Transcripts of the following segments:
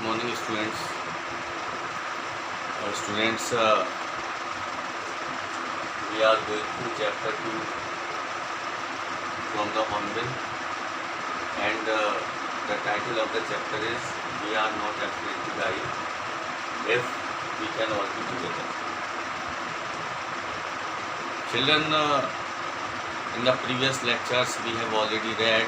morning, students. Students, we are going through chapter 2 from the Hornbill, and the title of the chapter is "We are not afraid to die if we can all be together." Children, in the previous lectures we have already read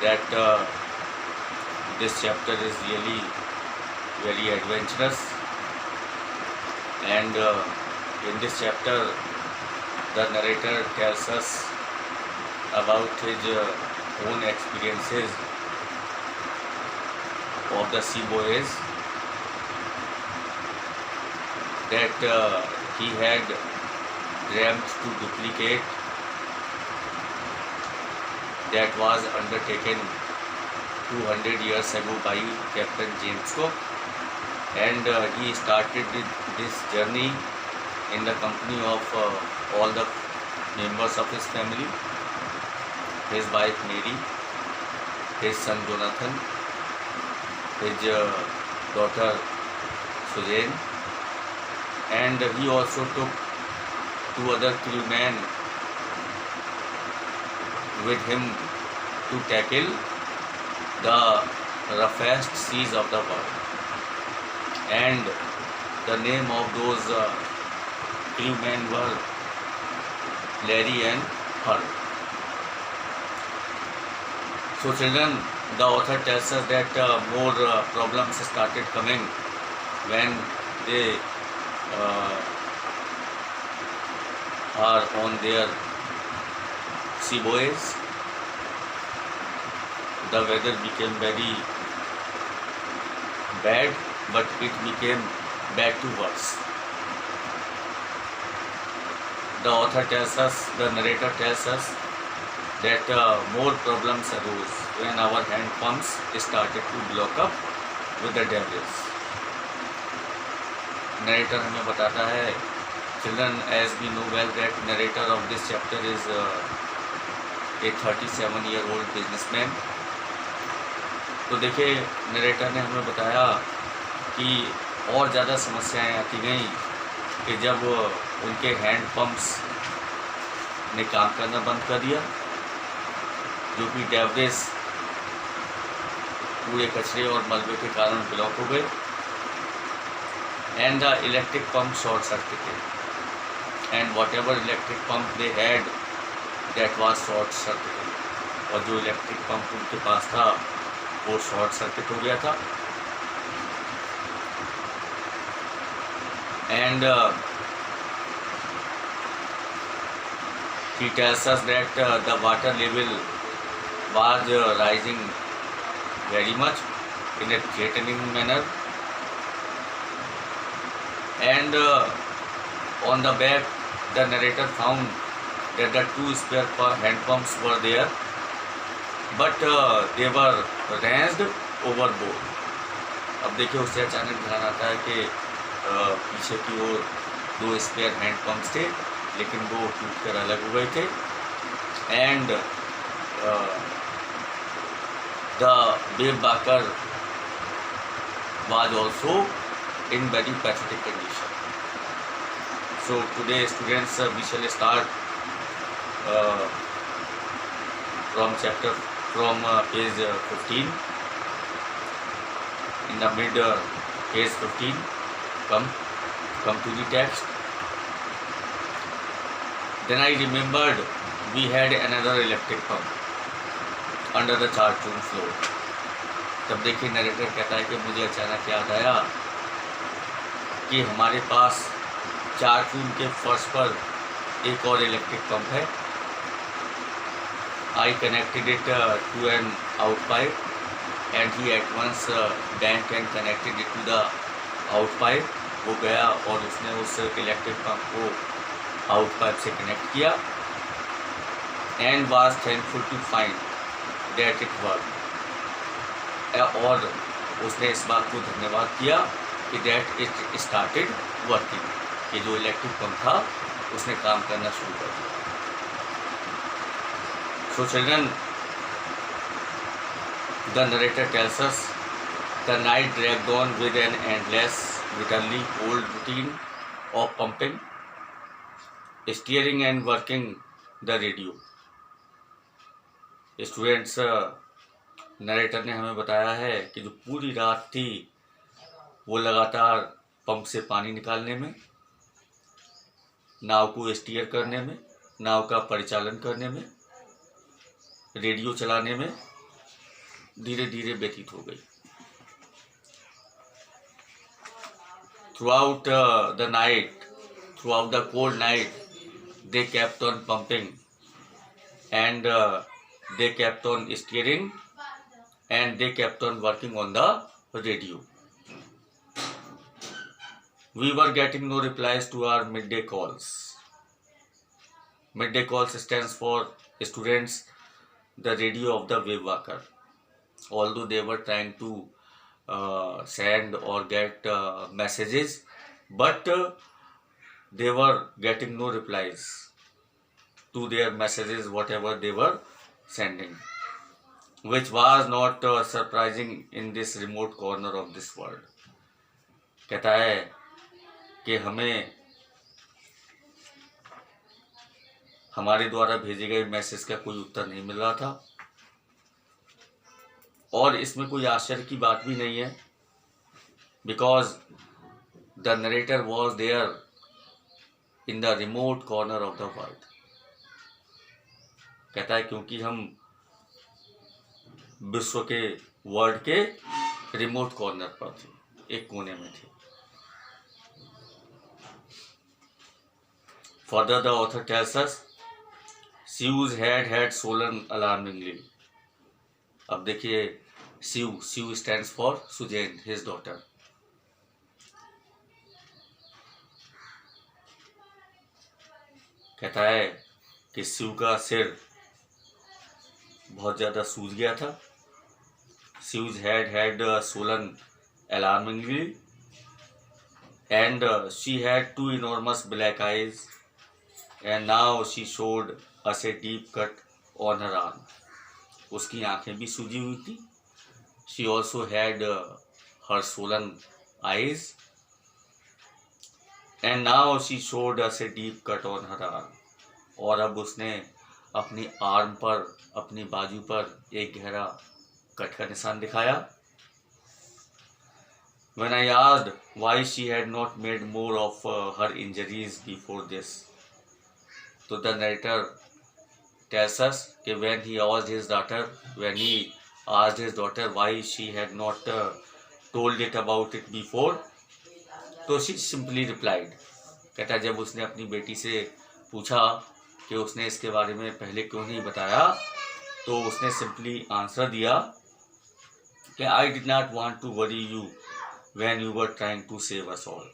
that this chapter is really very adventurous, and in this chapter the narrator tells us about his own experiences of the sea voyage that he had dreamt to duplicate, that was undertaken 200 years ago by Captain James Cook, and he started this journey in the company of all the members of his family, his wife Mary, his son Jonathan, his daughter Suzanne, and he also took 2 other crewmen with him to tackle the roughest seas of the world. And the name of those crewmen were Larry and Herb. So children, the author tells us that more problems started coming when they are on their sea voyage. The weather became very bad, but it became bad to worse. The author tells us, the narrator tells us that more problems arose when our hand pumps started to block up with the debris. Narrator हमें बताता है, children, as we know well that narrator of this chapter is a 37-year-old businessman. तो देखिए, narrator ने हमें बताया कि और ज़्यादा समस्याएं आती गईं कि जब उनके हैंड पंप्स ने काम करना बंद कर दिया, जो कि डेब्रिस पूरे कचरे और मलबे के कारण ब्लॉक हो गए, and the electric pump short circuited, and what ever electric pump they had that was short circuited, और जो इलेक्ट्रिक पंप उनके पास था वो शॉर्ट सर्किट हो गया था. And he tells us that the water level was rising very much in a threatening manner, and on the back the narrator found that the 2 spare hand pumps were there, but they were raised overboard. अब देखिए, उससे अचानक ध्यान आता है कि पीछे की ओर 2 स्पेयर हैंड पंप्स थे, लेकिन वो टूट कर अलग हो गए थे, and the Wave Walker was also in very pathetic condition. So today, students, we shall start from page 15. In the mid page 15, come to the text. Then I remembered we had another electric pump under the chart room floor. तब देखिए, narrator कहता है कि मुझे अचानक याद आया कि हमारे पास चार्ट रूम के फर्श पर एक और इलेक्ट्रिक पंप है. I connected it to an out pipe, and he at once bent and connected it to the out pipe. वो गया और उसने उस इलेक्ट्रिक पंप को आउट पाइप से कनेक्ट किया, and was thankful to find that it worked. और उसने इस बात को धन्यवाद किया कि that it started working, कि जो इलेक्ट्रिक पंप था उसने काम करना शुरू कर दिया. So children, the narrator tells us The night dragged on with an endless, bitterly cold routine of pumping, steering and working the radio. Students, narrator ने हमें बताया है कि जो पूरी रात थी वो लगातार पंप से पानी निकालने में, नाव को स्टीयर करने में, नाव का परिचालन करने में, रेडियो चलाने में धीरे धीरे व्यतीत हो गई. Throughout the night, throughout the cold night, they kept on pumping and they kept on steering and they kept on working on the radio. We were getting no replies to our midday calls. Midday calls stands for students, the radio of the wave walker. Although they were trying to send or get messages, but they were getting no replies to their messages, whatever they were sending, which was not surprising in this remote corner of this world. कहता है कि हमें हमारे द्वारा भेजे गए message का कोई उत्तर नहीं मिल रहा था, और इसमें कोई आश्चर्य की बात भी नहीं है, because the narrator was there in the remote corner of the world. कहता है क्योंकि हम विश्व के वर्ल्ड के रिमोट कॉर्नर पर थे, एक कोने में थे. Further the author tells us, Sue's head had swollen alarmingly. अब देखिए, Sue stands for Sujane, his daughter. कहता है कि Sue का सिर बहुत ज़्यादा सूज गया था. Sue's head had swollen alarmingly and she had two enormous black eyes and now she showed us a deep cut on her arm. उसकी आंखें भी सूजी हुई थी. She also had her swollen eyes and now she showed us a deep cut on her arm. और अब उसने अपनी आर्म पर, अपनी बाजू पर एक गहरा कट का निशान दिखाया. When I asked why she had not made more of her injuries before this, तो the narrator tells us that when he asked his daughter why she had not told it about it before, तो she simply replied. कहता है जब उसने अपनी बेटी से पूछा कि उसने इसके बारे में पहले क्यों नहीं बताया, तो उसने सिंपली आंसर दिया कि I did not want to worry you when you were trying to save us all.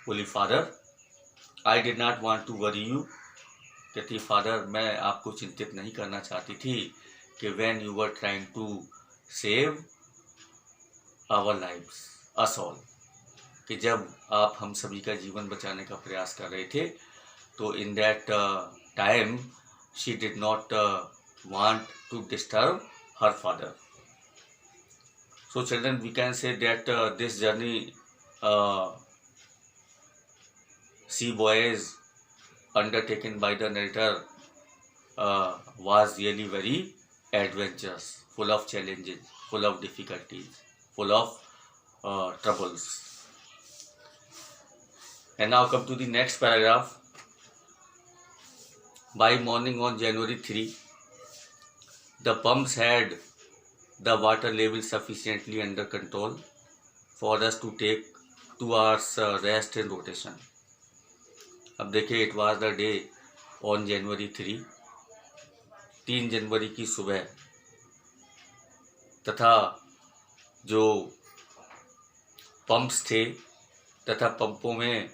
Holy Father, I did not want to worry you. कहती फादर, मैं आपको चिंतित नहीं करना चाहती थी कि when you were trying to save our lives, us all, कि जब आप हम सभी का जीवन बचाने का प्रयास कर रहे थे, तो in that time she did not want to disturb her father. So children, we can say that this journey sea voyage undertaken by the narrator was really very adventurous, full of challenges, full of difficulties, full of troubles. And now come to the next paragraph. By morning on January 3, the pumps had the water level sufficiently under control for us to take 2 hours rest in rotation. अब देखिए, it was the day on January 3 जनवरी की सुबह, तथा जो pumps थे तथा पंपों में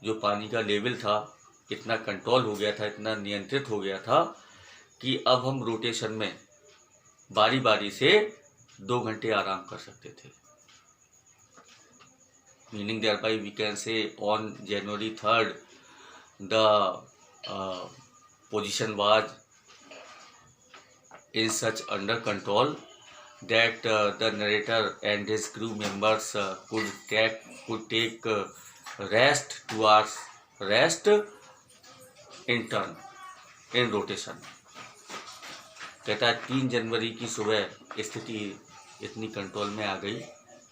जो पानी का लेवल था इतना कंट्रोल हो गया था, इतना नियंत्रित हो गया था कि अब हम रोटेशन में बारी बारी से 2 घंटे आराम कर सकते थे. Meaning thereby we can say on January 3 the position was in such under control that the narrator and his crew members could take rest 2 hours rest in turn in rotation. कहता है 3 जनवरी की सुबह स्थिति इतनी control में आ गई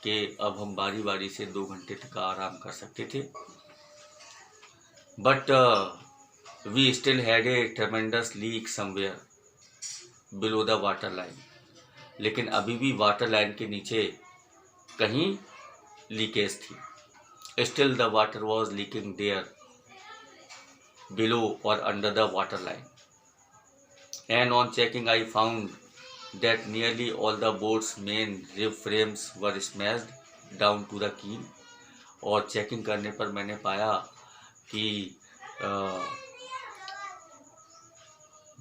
कि अब हम बारी बारी से 2 घंटे तक आराम कर सकते थे. But we still had a tremendous leak somewhere below the water line. लेकिन अभी भी वाटर लाइन के नीचे कहीं लीकेज थी. Still the water was leaking there below और under the water line. And on checking, I found that nearly all the boat's main rib frames were smashed down to the keel. और checking करने पर मैंने पाया कि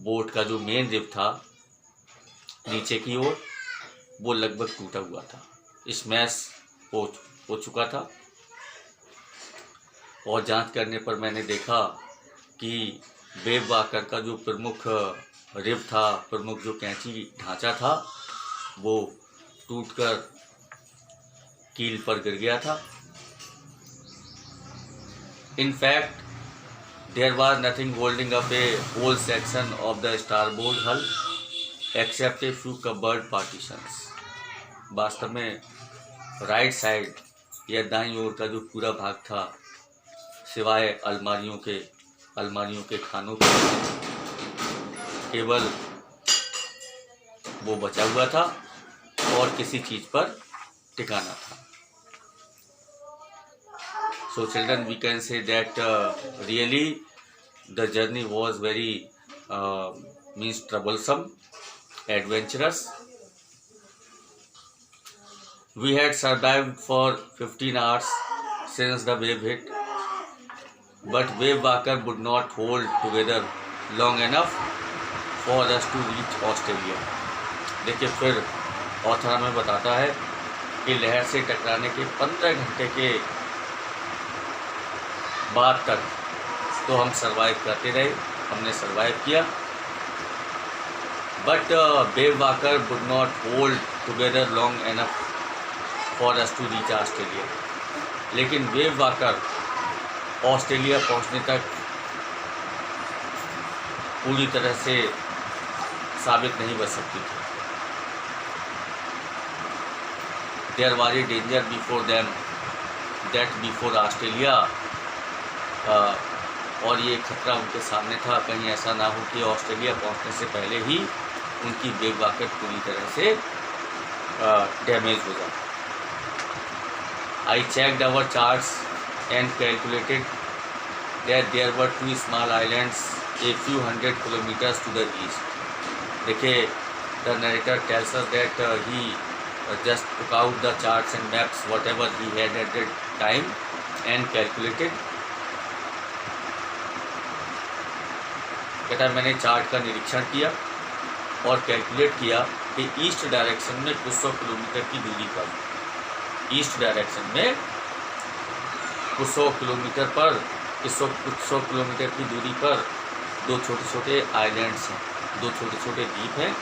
boat का जो main rib था नीचे की ओर वो लगभग टूटा हुआ था, स्मैश हो चुका था. और जांच करने पर मैंने देखा कि वेव वाकर का जो प्रमुख रिब था, प्रमुख जो कैंची ढांचा था, वो टूटकर कील पर गिर गया था. In fact there was nothing holding up a whole section of the starboard hull except a few cupboard partitions. वास्तव में राइट साइड या दाईं ओर का जो पूरा भाग था, सिवाय अलमारियों के खानों के केवल वो बचा हुआ था और किसी चीज पर टिकाना था. So children, we can say that really the journey was very means troublesome, adventurous. We had survived for 15 hours since the wave hit, but wave walker would not hold together long enough for us to reach Australia. देखिए, फिर author हमें बताता है कि लहर से टकराने के 15 घंटे के बाद तक तो हम सरवाइव करते रहे, हमने सरवाइव किया. But Wave Walker would not hold together long enough for us to reach Australia. लेकिन वेव वाकर ऑस्ट्रेलिया पहुंचने तक पूरी तरह से साबित नहीं बच सकती थी. There was a danger before them that before Australia. और ये खतरा उनके सामने था, कहीं ऐसा ना हो कि ऑस्ट्रेलिया पहुंचने से पहले ही उनकी वेव वाकर पूरी तरह से डैमेज हो जाए. I checked our charts and calculated that there were 2 small islands a few hundred kilometers to the east. देखिए, the narrator tells us that he just took out the charts and maps whatever he had at that time and calculated. कहता है मैंने chart का निरीक्षण किया और calculate किया कि ईस्ट डायरेक्शन में कुछ 100 किलोमीटर की दूरी पर, ईस्ट डायरेक्शन में कुछ 100 किलोमीटर पर, कुछ 100 किलोमीटर की दूरी पर 2 छोटे छोटे आइलैंड्स हैं, 2 छोटे छोटे द्वीप हैं.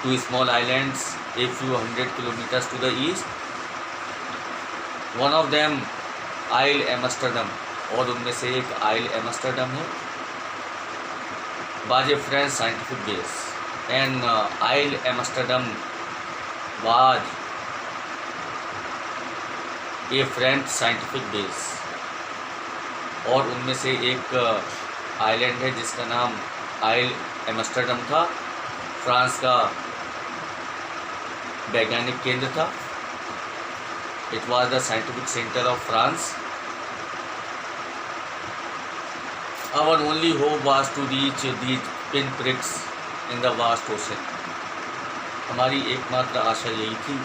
2 small islands a few hundred kilometers to the east. One of them Isle Amsterdam, और उनमें से एक आइल एम्स्टर्डम है. was a French scientific base, and Isle Amsterdam was a French scientific base. और उनमें से एक आइलैंड है जिसका नाम आइल एम्स्टर्डम था, फ्रांस का वैज्ञानिक केंद्र था. It was the scientific centre of France. Our only hope was to reach these pin pricks in the vast ocean. हमारी एकमात्र आशा यही थी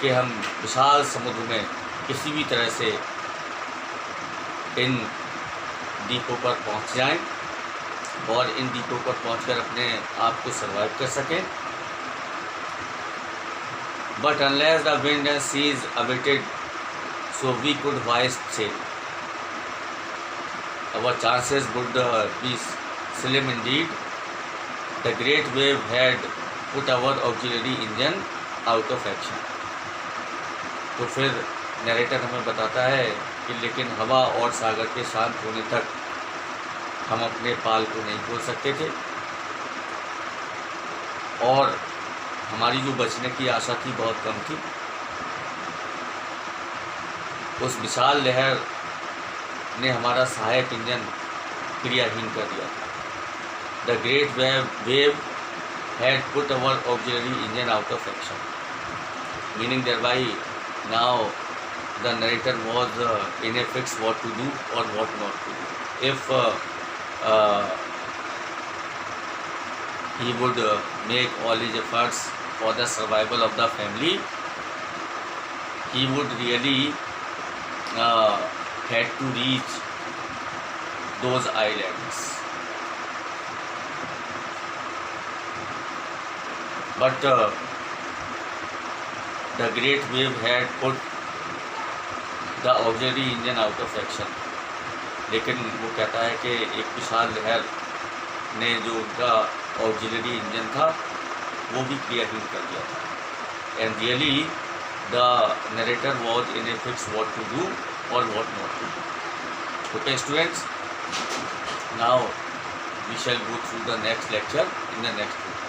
कि हम विशाल समुद्र में किसी भी तरह से इन द्वीपों पर पहुंच जाएं और इन द्वीपों पर पहुंचकर अपने आप को सर्वाइव कर सकें. But unless the wind and seas abated so we could hoist sail. Our chances would be slim indeed. The great wave had put our auxiliary engine out of action। तो फिर नरेटर हमें बताता है कि लेकिन हवा और सागर के शांत होने तक हम अपने पाल को नहीं खोल सकते थे और हमारी जो बचने की आशा थी बहुत कम थी। उस विशाल लहर ने हमारा सहायक इंजन क्रियाहीन कर दिया था। The great wave had put our auxiliary engine out of action, meaning thereby now the narrator was in a fix what to do or what not to do. If he would make all his efforts for the survival of the family, he would really had to reach those islands. But the great wave had put the auxiliary engine out of action. लेकिन वो कहता है कि एक विशाल लहर ने जो उनका ऑक्सिलरी इंजन था वो भी क्रियाहीन कर दिया था। And really the narrator was in a fix what to do और what not to do. Okay students, now we shall go through the next lecture in the next video.